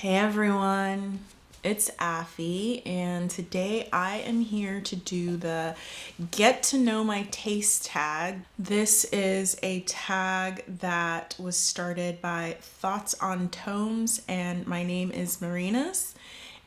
Hey everyone, it's Affy, and today I am here to do the Get to Know My Taste tag. This is a tag that was started by Thoughts on Tomes, and my name is Marinas.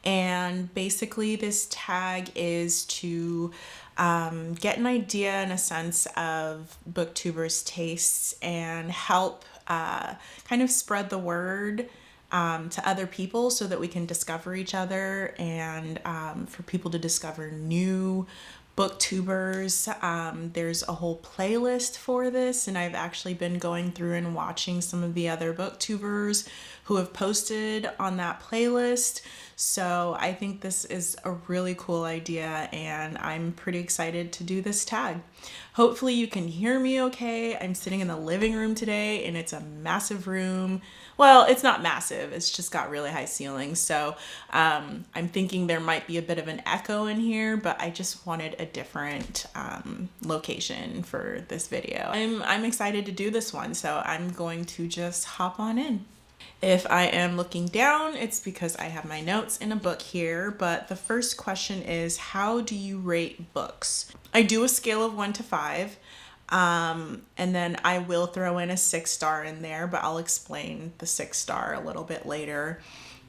And basically, this tag is to get an idea and a sense of Booktubers' tastes and help kind of spread the word to other people so that we can discover each other and for people to discover new booktubers. There's a whole playlist for this, and I've actually been going through and watching some of the other booktubers who have posted on that playlist. So I think this is a really cool idea, and I'm pretty excited to do this tag. Hopefully you can hear me okay. I'm sitting in the living room today, and it's a massive room. Well, it's not massive, it's just got really high ceilings. So I'm thinking there might be a bit of an echo in here, but I just wanted a different location for this video. I'm excited to do this one, so I'm going to just hop on in. If I am looking down, it's because I have my notes in a book here, but the first question is, how do you rate books? I do a scale of 1 to 5. And then I will throw in a 6-star in there, but I'll explain the 6-star a little bit later.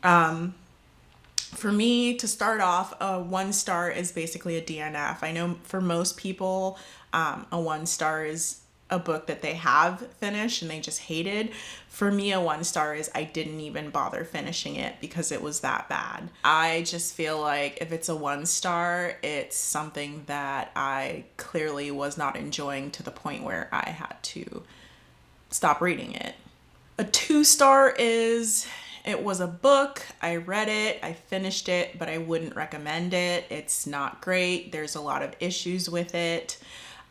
For me, to start off, a 1-star is basically a DNF. I know for most people, a 1-star is a book that they have finished and they just hated. For me, a 1-star is I didn't even bother finishing it because it was that bad. I just feel like if it's a 1-star, it's something that I clearly was not enjoying to the point where I had to stop reading it. A 2-star is it was a book, I read it, I finished it, but I wouldn't recommend it. It's not great. There's a lot of issues with it.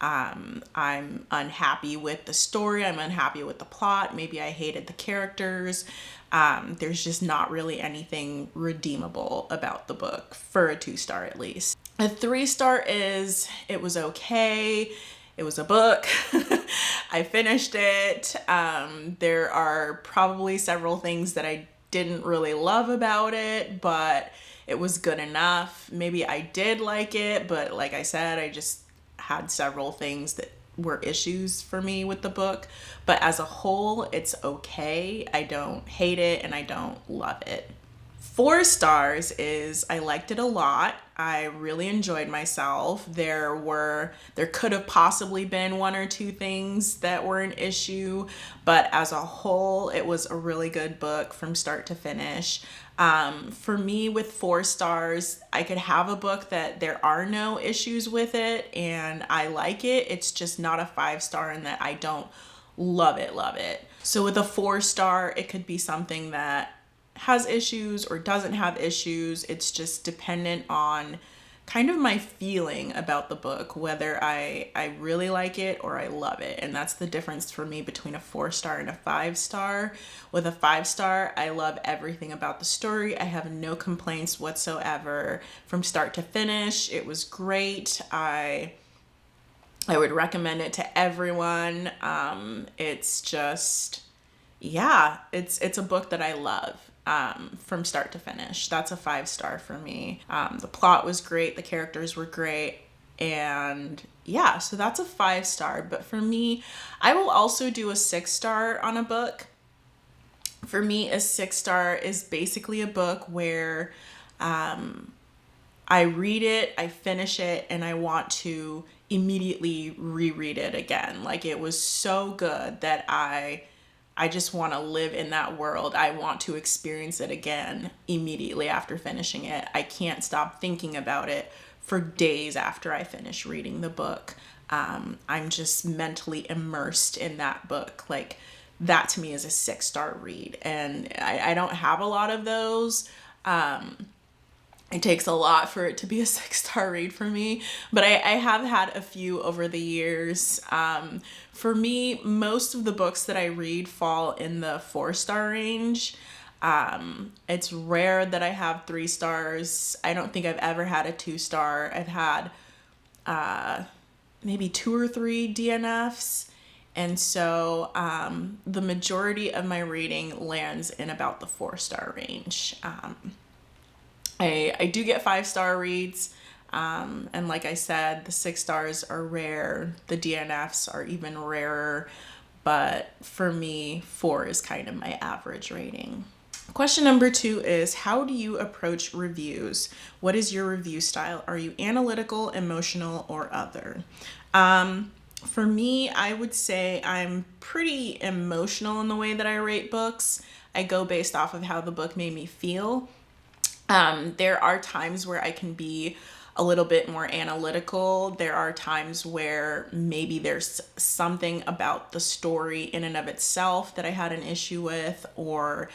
I'm unhappy with the story. I'm unhappy with the plot. Maybe I hated the characters. There's just not really anything redeemable about the book for a 2-star at least. A 3-star is it was okay. It was a book. I finished it. There are probably several things that I didn't really love about it, but it was good enough. Maybe I did like it, but like I said, I just had several things that were issues for me with the book, but as a whole, it's okay. I don't hate it and I don't love it. 4 stars is I liked it a lot. I really enjoyed myself. There could have possibly been 1 or 2 things that were an issue, but as a whole, it was a really good book from start to finish. For me, with 4 stars, I could have a book that there are no issues with it and I like it. It's just not a 5-star in that I don't love it. So with a 4-star, it could be something that has issues or doesn't have issues. It's just dependent on kind of my feeling about the book, whether I really like it or I love it. And that's the difference for me between a 4-star and a 5-star. With a 5-star, I love everything about the story. I have no complaints whatsoever from start to finish. It was great. I would recommend it to everyone. It's just, yeah, it's a book that I love. From start to finish. That's a 5-star for me. The plot was great, the characters were great, and yeah, so that's a 5-star. But for me, I will also do a 6-star on a book. For me, a 6-star is basically a book where I read it, I finish it, and I want to immediately reread it again. Like, it was so good that I just want to live in that world. I want to experience it again immediately after finishing it. I can't stop thinking about it for days after I finish reading the book. I'm just mentally immersed in that book. Like, that to me is a 6-star read. And I don't have a lot of those. It takes a lot for it to be a 6-star read for me, but I have had a few over the years. For me, most of the books that I read fall in the 4-star range. It's rare that I have 3 stars. I don't think I've ever had a 2-star. I've had maybe 2 or 3 DNFs, And so the majority of my reading lands in about the 4-star range. I do get 5-star reads. And like I said, the 6 stars are rare. The DNFs are even rarer. But for me, 4 is kind of my average rating. Question number 2 is, how do you approach reviews? What is your review style? Are you analytical, emotional, or other? For me, I would say I'm pretty emotional in the way that I rate books. I go based off of how the book made me feel. There are times where I can be a little bit more analytical. There are times where maybe there's something about the story in and of itself that I had an issue with, or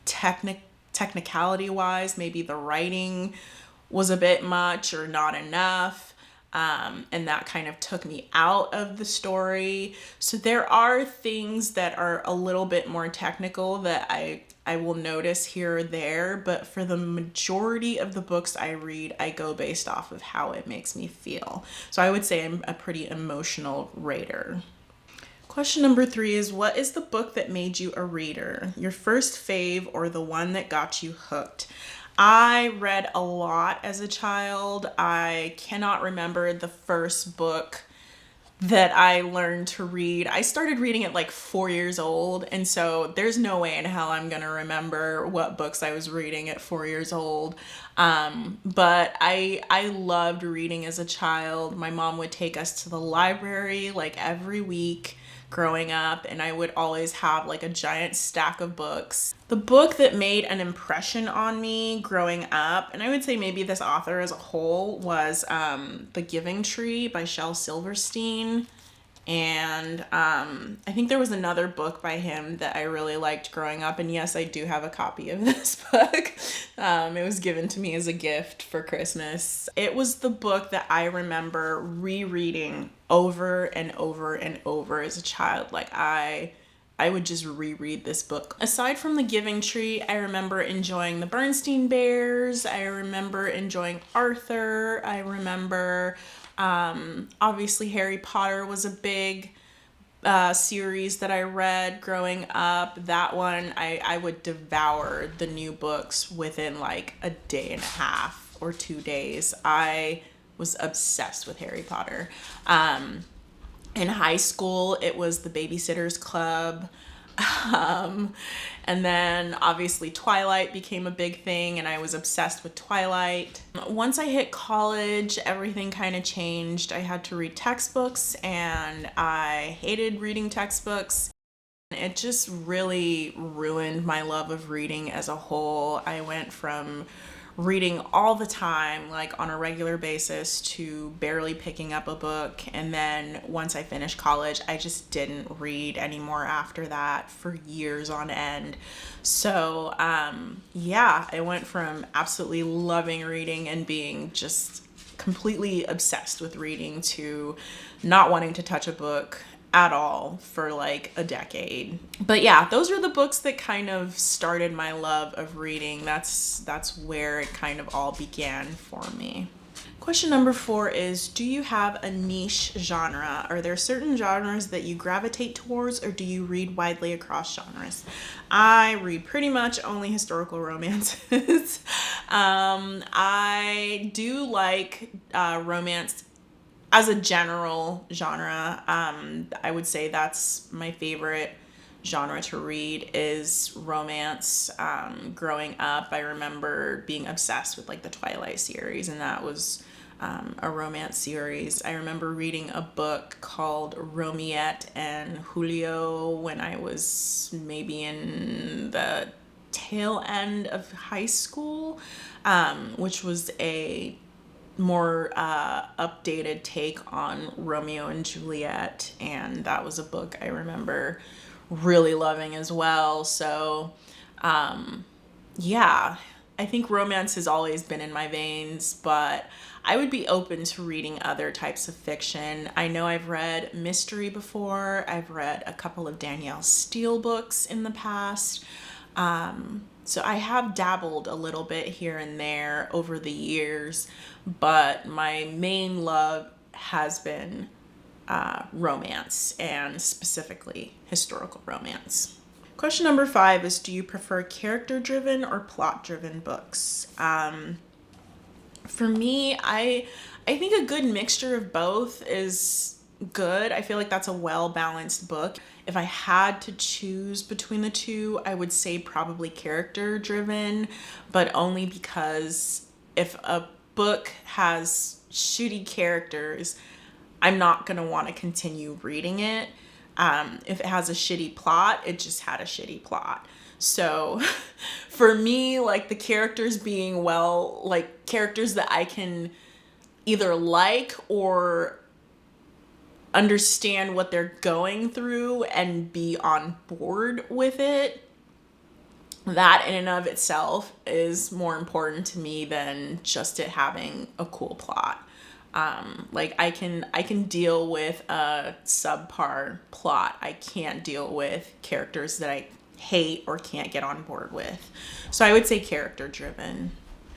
technicality wise, maybe the writing was a bit much or not enough. And that kind of took me out of the story. So there are things that are a little bit more technical that I will notice here or there, but for the majority of the books I read, I go based off of how it makes me feel. So I would say I'm a pretty emotional rater. Question number 3 is, what is the book that made you a reader? Your first fave or the one that got you hooked? I read a lot as a child. I cannot remember the first book that I learned to read. I started reading at like 4 years old, and so there's no way in hell I'm gonna remember what books I was reading at 4 years old. But I loved reading as a child. My mom would take us to the library like every week growing up, and I would always have like a giant stack of books. The book that made an impression on me growing up, and I would say maybe this author as a whole, was The Giving Tree by Shel Silverstein. And I think there was another book by him that I really liked growing up. And yes, I do have a copy of this book. It was given to me as a gift for Christmas. It was the book that I remember rereading over and over and over as a child. Like I would just reread this book. Aside from The Giving Tree, I remember enjoying the Bernstein Bears. I remember enjoying Arthur. I remember, obviously Harry Potter was a big series that I read growing up. That one, I would devour the new books within like a day and a half or 2 days. I was obsessed with Harry Potter. In high school, it was The Babysitter's Club. And then obviously Twilight became a big thing, and I was obsessed with Twilight. Once I hit college, everything kind of changed. I had to read textbooks, and I hated reading textbooks. It just really ruined my love of reading as a whole. I went from reading all the time, like on a regular basis, to barely picking up a book. And then once I finished college, I just didn't read anymore after that for years on end. So yeah, I went from absolutely loving reading and being just completely obsessed with reading to not wanting to touch a book at all for like a decade. But yeah, those are the books that kind of started my love of reading. That's where it kind of all began for me. Question number 4 is, do you have a niche genre? Are there certain genres that you gravitate towards, or do you read widely across genres? I read pretty much only historical romances. I do like romance as a general genre. I would say that's my favorite genre to read is romance. Growing up, I remember being obsessed with like the Twilight series, and that was a romance series. I remember reading a book called Romiette and Julio when I was maybe in the tail end of high school, which was a more updated take on Romeo and Juliet, and that was a book I remember really loving as well. So yeah, I think romance has always been in my veins, but I would be open to reading other types of fiction. I know I've read mystery before. I've read a couple of Danielle Steele books in the past. So I have dabbled a little bit here and there over the years, but my main love has been romance, and specifically historical romance. Question number 5 is, do you prefer character-driven or plot-driven books? For me, I think a good mixture of both is good. I feel like that's a well-balanced book. If I had to choose between the two, I would say probably character-driven, but only because if a book has shitty characters, I'm not going to want to continue reading it. If it has a shitty plot, it just had a shitty plot. So for me, like the characters being like characters that I can either like or understand what they're going through and be on board with it, that in and of itself is more important to me than just it having a cool plot. Like I can deal with a subpar plot. I can't deal with characters that I hate or can't get on board with. So I would say character driven.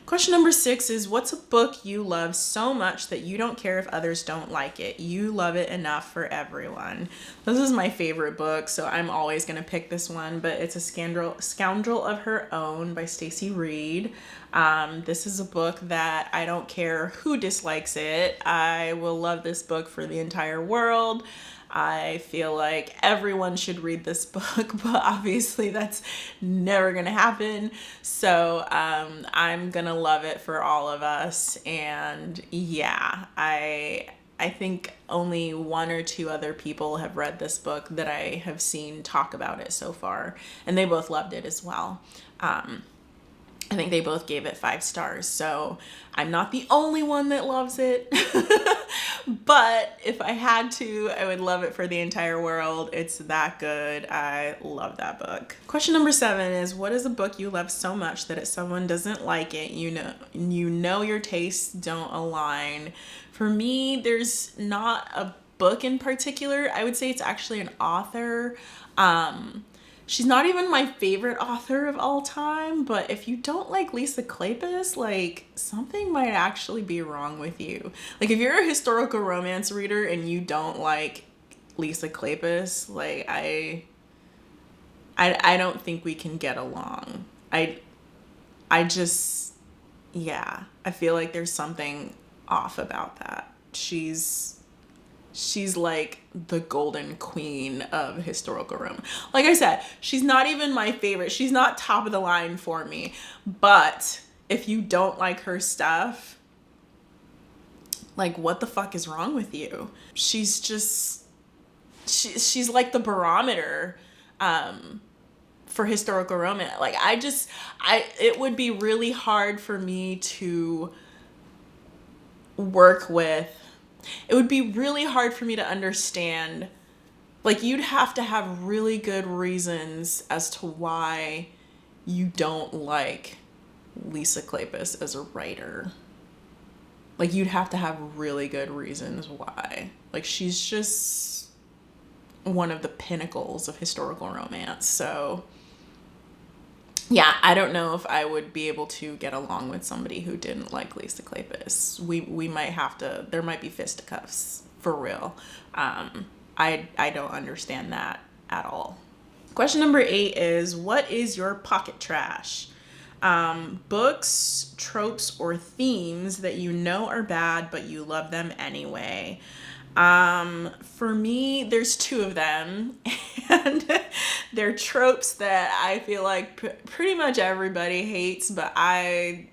Question number 6 is, what's a book you love so much that you don't care if others don't like it? You love it enough for everyone. This is my favorite book, so I'm always going to pick this one, but it's A Scoundrel of Her Own by Stacey Reed. This is a book that I don't care who dislikes it. I will love this book for the entire world. I feel like everyone should read this book, but obviously that's never gonna happen. So I'm gonna love it for all of us. And yeah, I think only 1 or 2 other people have read this book that I have seen talk about it so far, and they both loved it as well. I think they both gave it 5 stars, so I'm not the only one that loves it. But if I had to, I would love it for the entire world. It's that good. I love that book. Question number 7 is, what is a book you love so much that if someone doesn't like it, you know your tastes don't align? For me, there's not a book in particular. I would say it's actually an author. She's not even my favorite author of all time, but if you don't like Lisa Kleypas, like something might actually be wrong with you. Like if you're a historical romance reader and you don't like Lisa Kleypas, like I don't think we can get along. I just, yeah, I feel like there's something off about that. She's like the golden queen of historical romance. Like I said, she's not even my favorite. She's not top of the line for me. But if you don't like her stuff, like what the fuck is wrong with you? She's just, she's like the barometer for historical romance. Like it would be really hard for me to work with. It would be really hard for me to understand. Like you'd have to have really good reasons as to why you don't like Lisa Kleypas as a writer. Like you'd have to have really good reasons why. Like she's just one of the pinnacles of historical romance. So yeah, I don't know if I would be able to get along with somebody who didn't like Lisa Kleypas. We might have to, there might be fisticuffs for real. I don't understand that at all. Question number 8 is, what is your pocket trash? Books, tropes, or themes that you know are bad, but you love them anyway. For me, there's 2 of them, and they're tropes that I feel like pretty much everybody hates, but I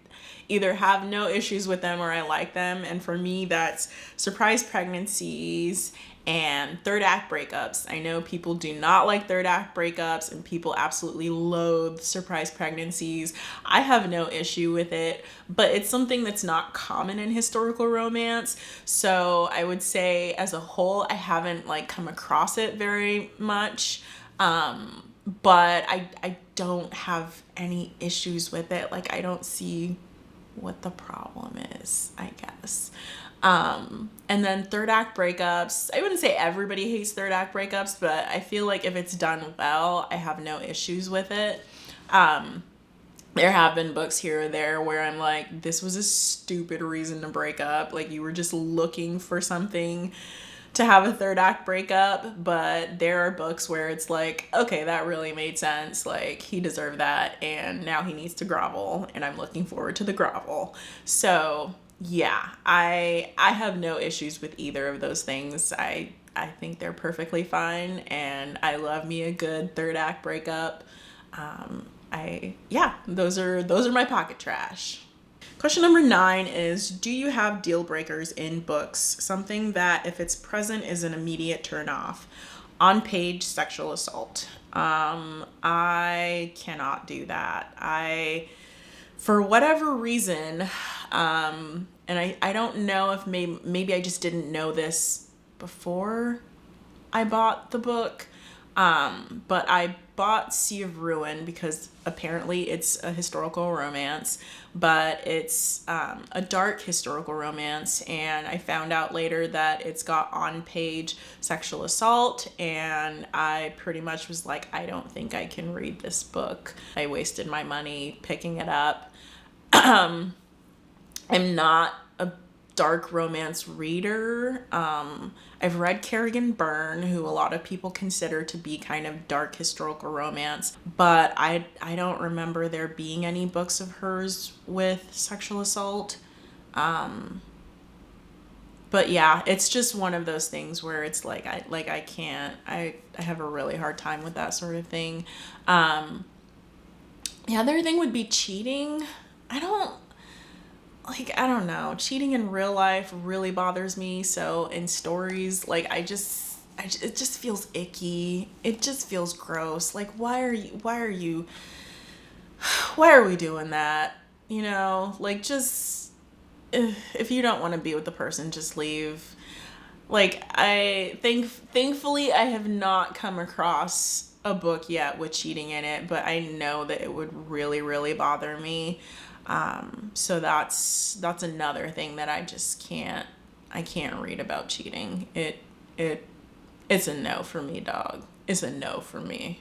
either have no issues with them or I like them. And for me, that's surprise pregnancies and third act breakups. I know people do not like third act breakups and people absolutely loathe surprise pregnancies. I have no issue with it, but it's something that's not common in historical romance. So I would say as a whole, I haven't like come across it very much. But I don't have any issues with it. Like I don't see what the problem is, I guess. And then third act breakups, I wouldn't say everybody hates third act breakups, but I feel like if it's done well, I have no issues with it. There have been books here or there where I'm like, this was a stupid reason to break up. Like you were just looking for something to have a third act breakup, but there are books where it's like, okay, that really made sense. Like, he deserved that, and now he needs to grovel, and I'm looking forward to the grovel. So yeah, I have no issues with either of those things. I think they're perfectly fine, and I love me a good third act breakup. Those are my pocket trash. Question number 9 is, do you have deal breakers in books? Something that, if it's present, is an immediate turn off. On page sexual assault. I cannot do that. For whatever reason, and I don't know if maybe I just didn't know this before I bought the book. But I bought Sea of Ruin because apparently it's a historical romance, but it's a dark historical romance, and I found out later that it's got on-page sexual assault, and I pretty much was like, I don't think I can read this book. I wasted my money picking it up. I'm not a dark romance reader. I've read Kerrigan Byrne, who a lot of people consider to be kind of dark historical romance, but I don't remember there being any books of hers with sexual assault. But yeah, it's just one of those things where it's like I can't. I have a really hard time with that sort of thing. The other thing would be cheating. I don't know. Cheating in real life really bothers me. So in stories, like it just feels icky. It just feels gross. Like, why are we doing that? You know, like, just, if you don't want to be with the person, just leave. Like, thankfully I have not come across a book yet with cheating in it, but I know that it would really, really bother me. So that's another thing that I can't read about cheating. It's a no for me, dog. It's a no for me.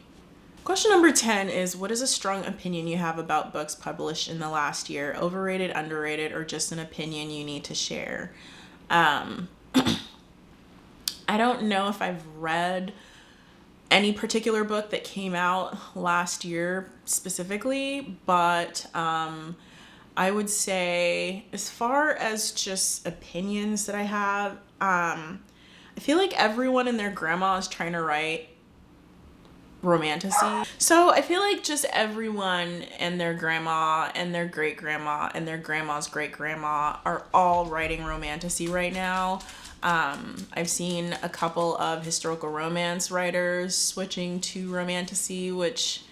Question number 10 is, what is a strong opinion you have about books published in the last year? Overrated, underrated, or just an opinion you need to share? I don't know if I've read any particular book that came out last year specifically, but I would say, as far as just opinions that I have, I feel like everyone and their grandma is trying to write romantasy. So I feel like just everyone and their grandma and their great grandma and their grandma's great grandma are all writing romantasy right now. I've seen a couple of historical romance writers switching to romantasy, which,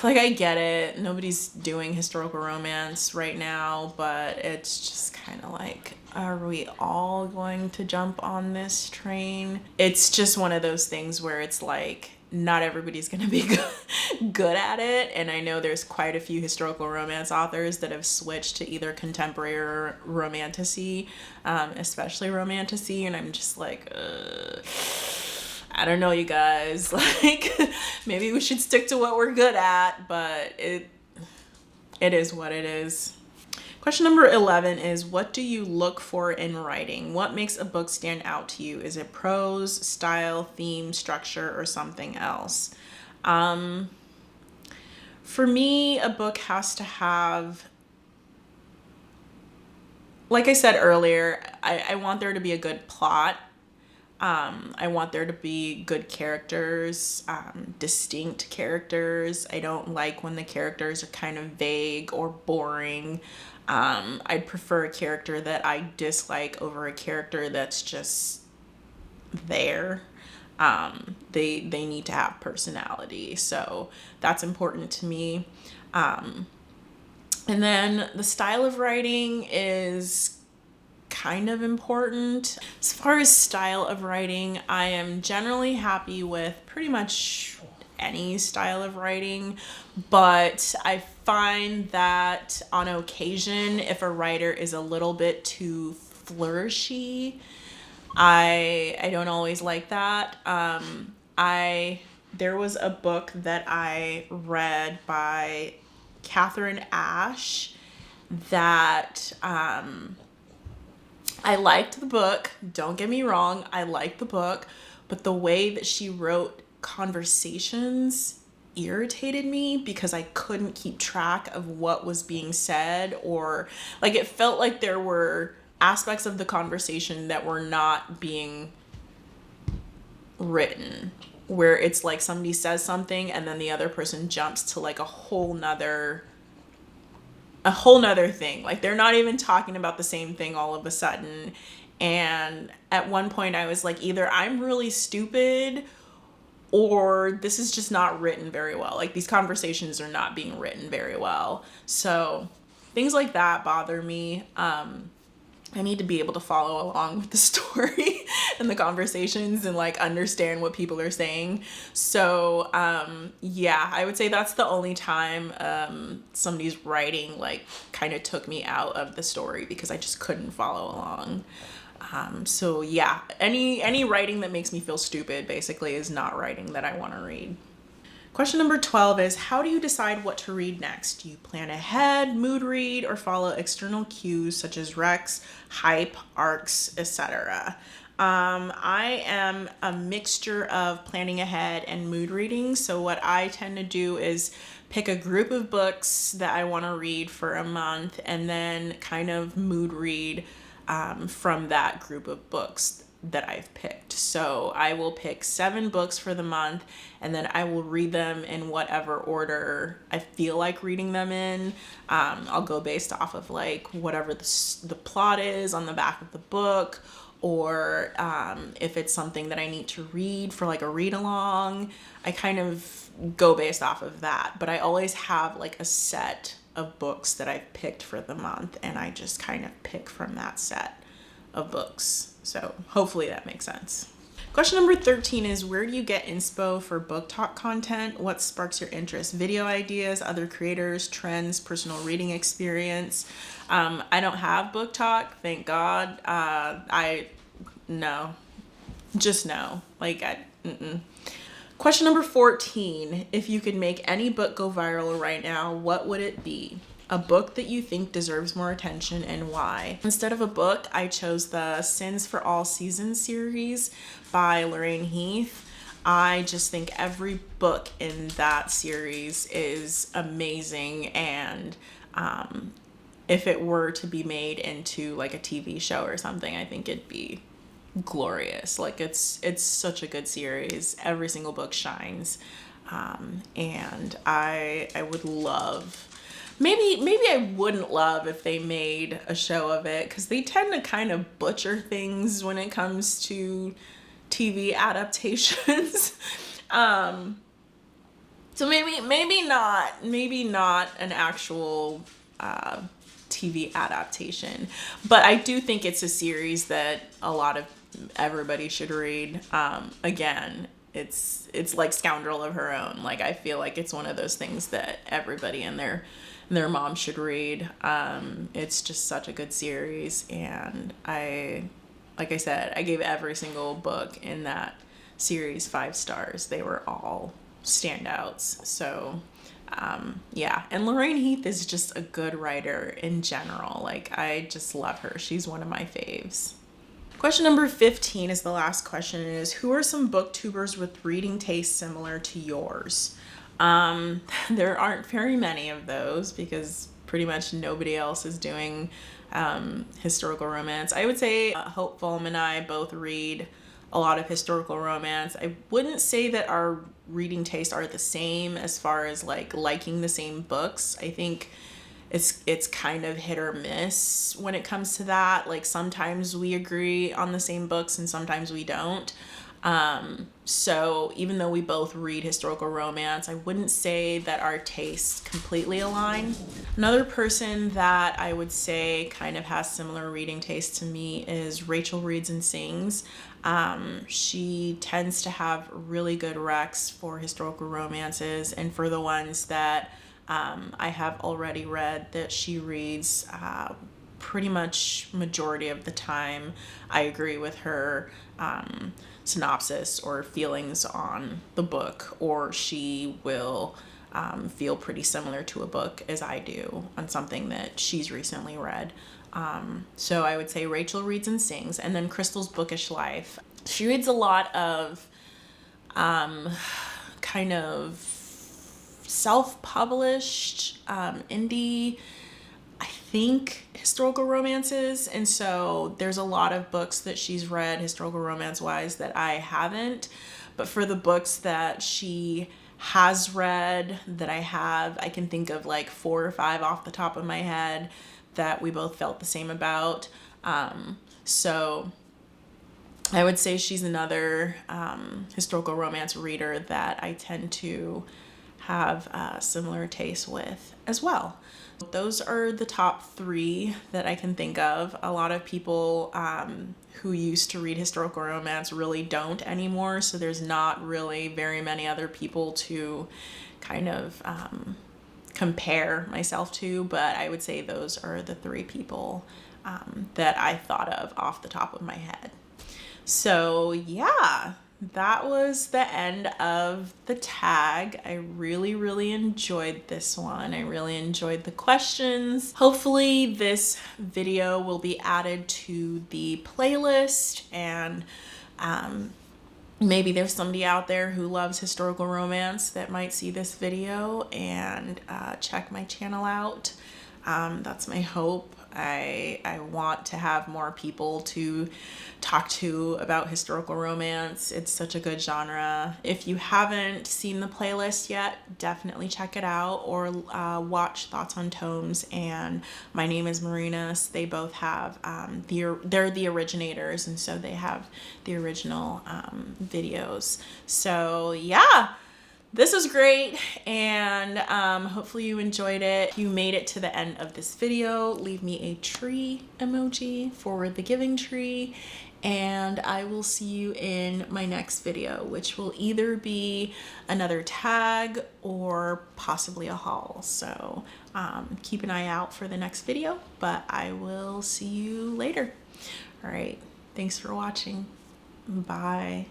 like, I get it. Nobody's doing historical romance right now, but it's just kind of like, are we all going to jump on this train? It's just one of those things where it's like, not everybody's going to be good at it. And I know there's quite a few historical romance authors that have switched to either contemporary or romantasy, especially romantasy. And I'm just like, I don't know, you guys. Like, maybe we should stick to what we're good at, but it is what it is. Question number 11 is, what do you look for in writing? What makes a book stand out to you? Is it prose, style, theme, structure, or something else? For me, a book has to have, like I said earlier, I want there to be a good plot. I want there to be good characters, distinct characters. I don't like when the characters are kind of vague or boring. I'd prefer a character that I dislike over a character that's just there. They need to have personality, so that's important to me. And then the style of writing is kind of important. As far as style of writing, I am generally happy with pretty much any style of writing, but I find that on occasion, if a writer is a little bit too flourishy, I don't always like that. There was a book that I read by Catherine Ashe that I liked the book. Don't get me wrong. I liked the book, but the way that she wrote conversations irritated me because I couldn't keep track of what was being said, or like it felt like there were aspects of the conversation that were not being written, where it's like somebody says something and then the other person jumps to like a whole nother thing. Like they're not even talking about the same thing all of a sudden. And at one point I was like, either I'm really stupid or this is just not written very well. Like these conversations are not being written very well. So things like that bother me. I need to be able to follow along with the story and the conversations and like understand what people are saying. So yeah, I would say that's the only time somebody's writing like kind of took me out of the story because I just couldn't follow along. So yeah, any writing that makes me feel stupid basically is not writing that I want to read. Question number 12 is, how do you decide what to read next? Do you plan ahead, mood read, or follow external cues such as recs, hype, arcs, etc.? I am a mixture of planning ahead and mood reading. So what I tend to do is pick a group of books that I want to read for a month and then kind of mood read from that group of books that I've picked. So I will pick 7 books for the month and then I will read them in whatever order I feel like reading them in. I'll go based off of like whatever the plot is on the back of the book, or if it's something that I need to read for like a read along, I kind of go based off of that. But I always have like a set of books that I've picked for the month and I just kind of pick from that set of books. So hopefully that makes sense. Question number 13 is, where do you get inspo for book talk content? What sparks your interest? Video ideas, other creators, trends, personal reading experience. I don't have book talk, thank God. No, just no. Like, Question number 14, if you could make any book go viral right now, what would it be? A book that you think deserves more attention and why. Instead of a book, I chose the Sins for All Seasons series by Lorraine Heath. I just think every book in that series is amazing, and if it were to be made into like a TV show or something, I think it'd be glorious. Like it's such a good series. Every single book shines, and I would love. Maybe I wouldn't love if they made a show of it because they tend to kind of butcher things when it comes to TV adaptations. So maybe not an actual TV adaptation, but I do think it's a series that a lot of everybody should read. Again, it's like Scoundrel of Her Own. Like I feel like it's one of those things that everybody and their mom should read. It's just such a good series, and like I said, I gave every single book in that series 5 stars. They were all standouts. So yeah, and Lorraine Heath is just a good writer in general. Like I just love her. She's one of my faves. Question number 15 is the last question, is who are some booktubers with reading tastes similar to yours? There aren't very many of those because pretty much nobody else is doing historical romance. I would say Hope Fulham and I both read a lot of historical romance. I wouldn't say that our reading tastes are the same as far as like liking the same books. I think it's kind of hit or miss when it comes to that. Like sometimes we agree on the same books and sometimes we don't. So even though we both read historical romance, I wouldn't say that our tastes completely align. Another person that I would say kind of has similar reading tastes to me is Rachel Reads and Sings. She tends to have really good recs for historical romances, and for the ones that I have already read that she reads, pretty much majority of the time I agree with her synopsis or feelings on the book, or she will feel pretty similar to a book as I do on something that she's recently read. So I would say Rachel reads and sings, and then Crystal's bookish life. She reads a lot of kind of self-published indie, I think, historical romances, and so there's a lot of books that she's read historical romance wise that I haven't, but for the books that she has read that I can think of like 4 or 5 off the top of my head that we both felt the same about. So I would say she's another historical romance reader that I tend to have a similar taste with as well. Those are the top 3 that I can think of. A lot of people who used to read historical romance really don't anymore, so there's not really very many other people to kind of compare myself to, but I would say those are the 3 people that I thought of off the top of my head. So yeah, that was the end of the tag. I really enjoyed this one. I really enjoyed the questions. Hopefully this video will be added to the playlist, and maybe there's somebody out there who loves historical romance that might see this video and check my channel out. That's my hope. I want to have more people to talk to about historical romance. It's such a good genre. If you haven't seen the playlist yet, definitely check it out, or watch Thoughts on Tomes and My Name is Marina. They both have they're the originators, and so they have the original videos. So yeah, this was great, and hopefully you enjoyed it. If you made it to the end of this video, leave me a tree emoji for the giving tree, and I will see you in my next video, which will either be another tag or possibly a haul. So keep an eye out for the next video, but I will see you later. All right, thanks for watching. Bye.